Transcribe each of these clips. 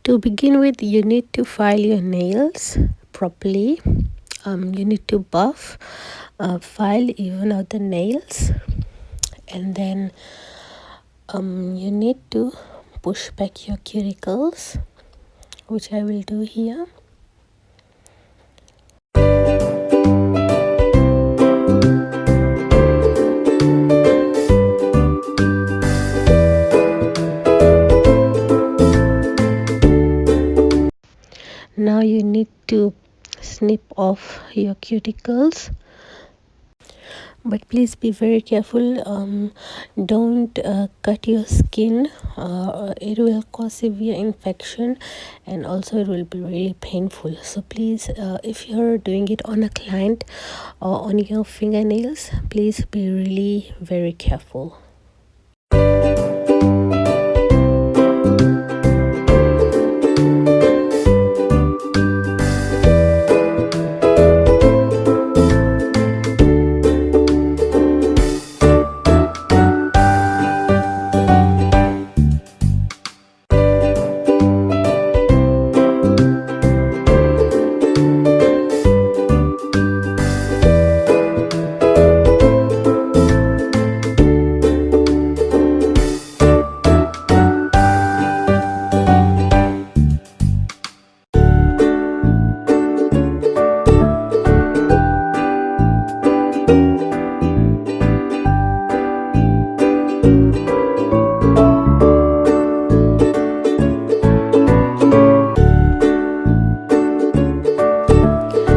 To begin with, you need to file your nails properly. You need to buff, file, even out the nails, and then you need to push back your cuticles, which I will do here. Now you need to snip off your cuticles, but please be very careful. Don't cut your skin. It will cause severe infection, and also it will be really painful. So please, if you're doing it on a client or on your fingernails, please be really very careful.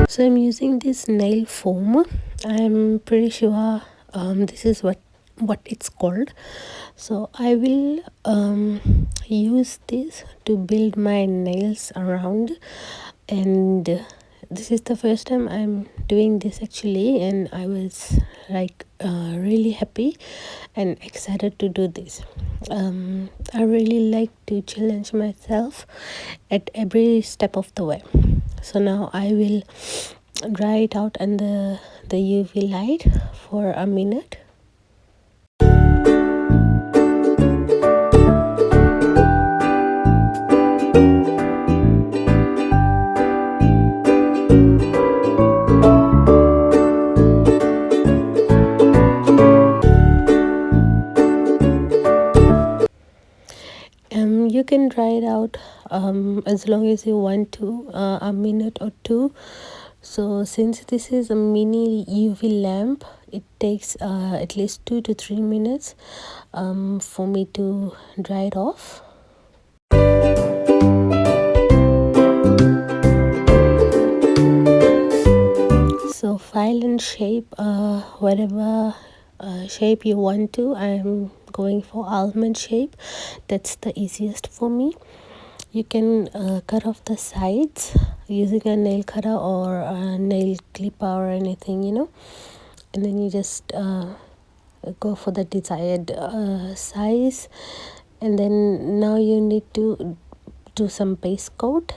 So I'm using this nail foam. I'm pretty sure this is what it's called. So I will use this to build my nails around, and this is the first time I'm doing this actually, and I was like really happy and excited to do this. I really like to challenge myself at every step of the way. So now I will dry it out under the UV light for a minute. You can dry it out as long as you want to, a minute or two. So since this is a mini UV lamp, it takes at least 2 to 3 minutes for me to dry it off. So file and shape whatever shape you want to. I'm going for almond shape. That's the easiest for me. You can cut off the sides using a nail cutter or a nail clipper or anything, and then you just go for the desired size. And then now you need to do some base coat.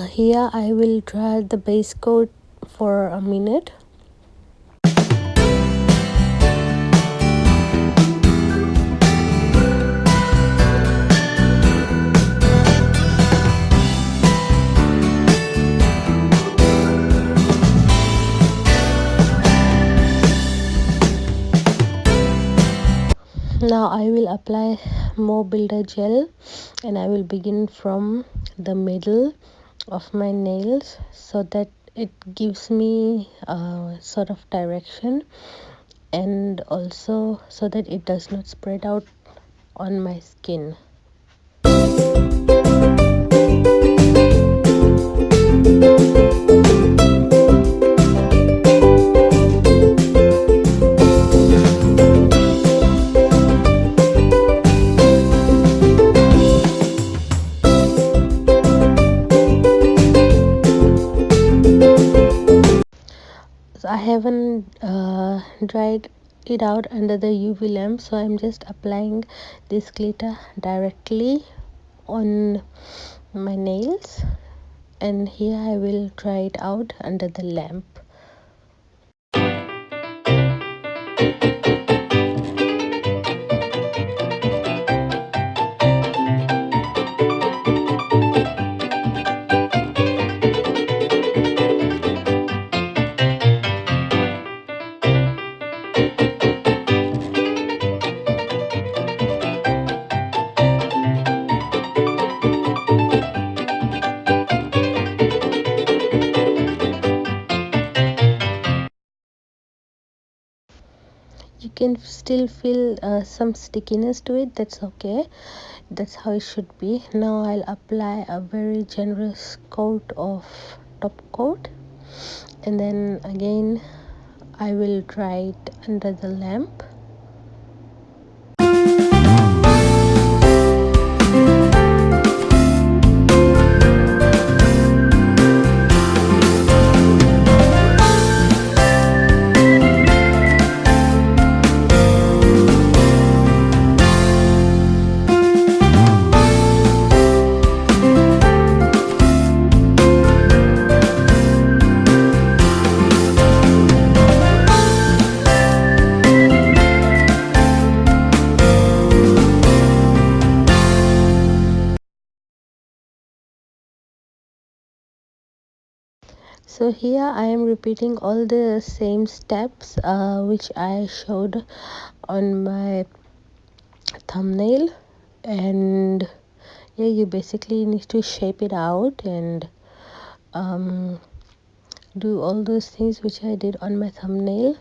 Here I will dry the base coat for a minute. Now I will apply more builder gel, and I will begin from the middle of my nails so that it gives me sort of direction, and also so that it does not spread out on my skin. I haven't dried it out under the UV lamp, so I'm just applying this glitter directly on my nails, and here I will dry it out under the lamp. You can still feel some stickiness to it. That's okay. That's how it should be. Now I'll apply a very generous coat of top coat, and then again I will dry it under the lamp. So here I am repeating all the same steps which I showed on my thumbnail, and yeah, you basically need to shape it out and do all those things which I did on my thumbnail.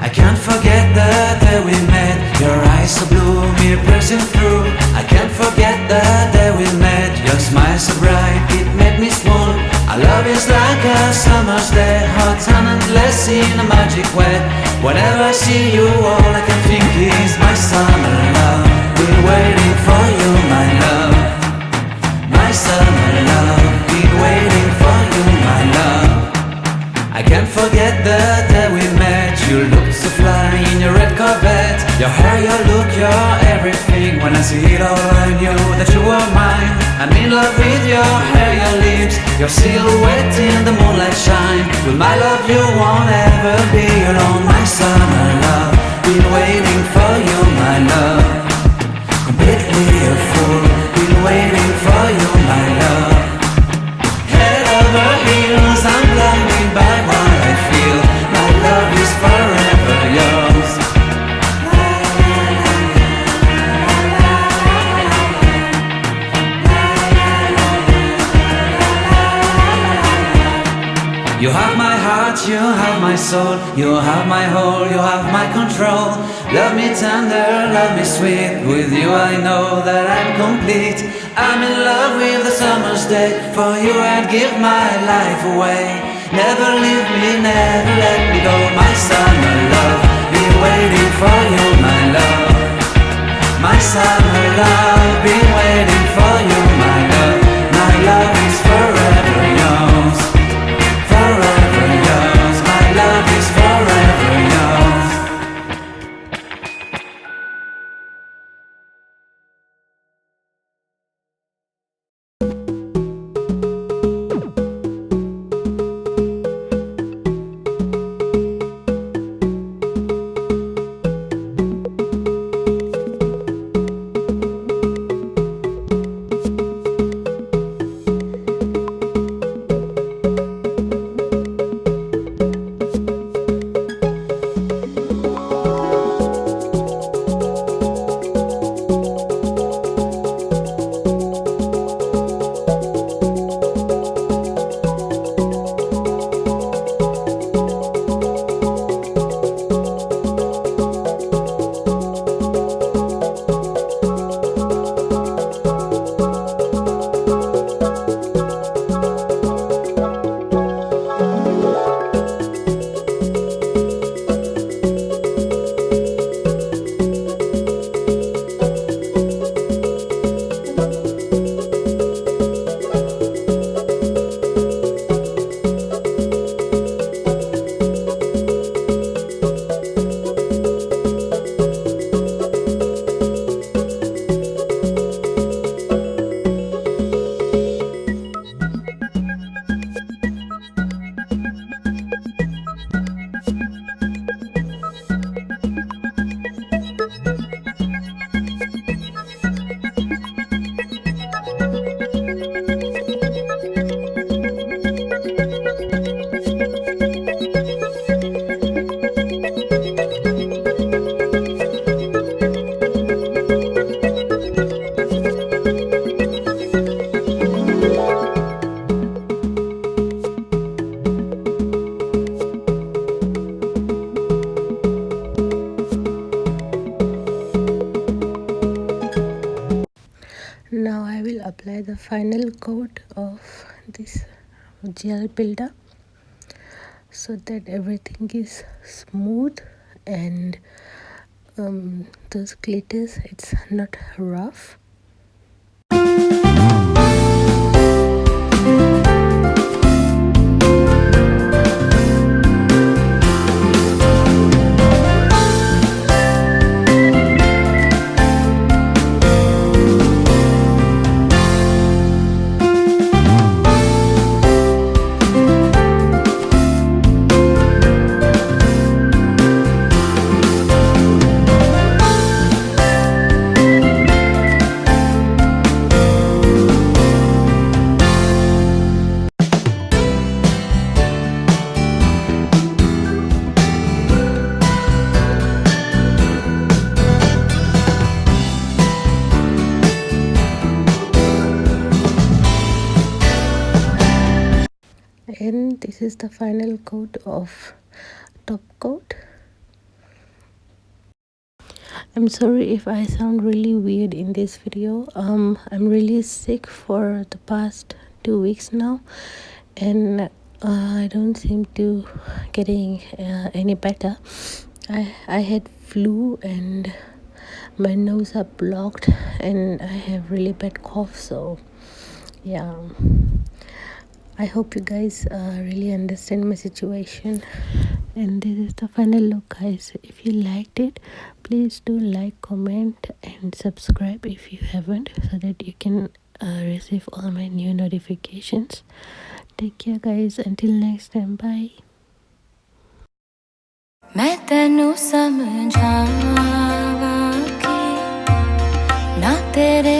I can't forget the day we met. Your eyes so blue, me piercing through. I can't forget the day we met. Your smile so bright, it made me swoon. Our love is like a summer's day, hot and endless in a magic way. Whenever I see you, all I can think is my summer love. Been waiting for you, my love. My summer love. Been waiting for you, my love. I can't forget the day we met. You looked so fly in your red Corvette. Your hair, your look, your everything. When I see it all, I knew that you were mine. I'm in love with your hair, your lips, your silhouette in the moonlight shine. With my love you won't ever be alone. My summer love, been waiting for you, my love. Completely a fool, been waiting for you, my love. Head over heels, I'm blinded by what I feel. My love is forever yours. You have my heart, you have my soul. You have my whole, you have my control. Love me tender, love me sweet. With you I know that I'm complete. I'm in love with the summer's day. For you I'd give my life away. Never leave me, never let me go. My summer love, be waiting for you, my love. My summer love, be waiting for you, my love. My love is forever yours. Forever yours. My love is forever yours. the final coat of this gel builder so that everything is smooth and those glitters, it's not rough. And this is the final coat of top coat. I'm sorry if I sound really weird in this video. I'm really sick for the past 2 weeks now, and I don't seem to getting any better. I had flu and my nose are blocked and I have really bad cough, so yeah, I hope you guys really understand my situation. And this is the final look, guys. If you liked it, please do like, comment and subscribe if you haven't, so that you can receive all my new notifications. Take care, guys. Until next time, bye. मैं तैनू समझावा कि ना तेरे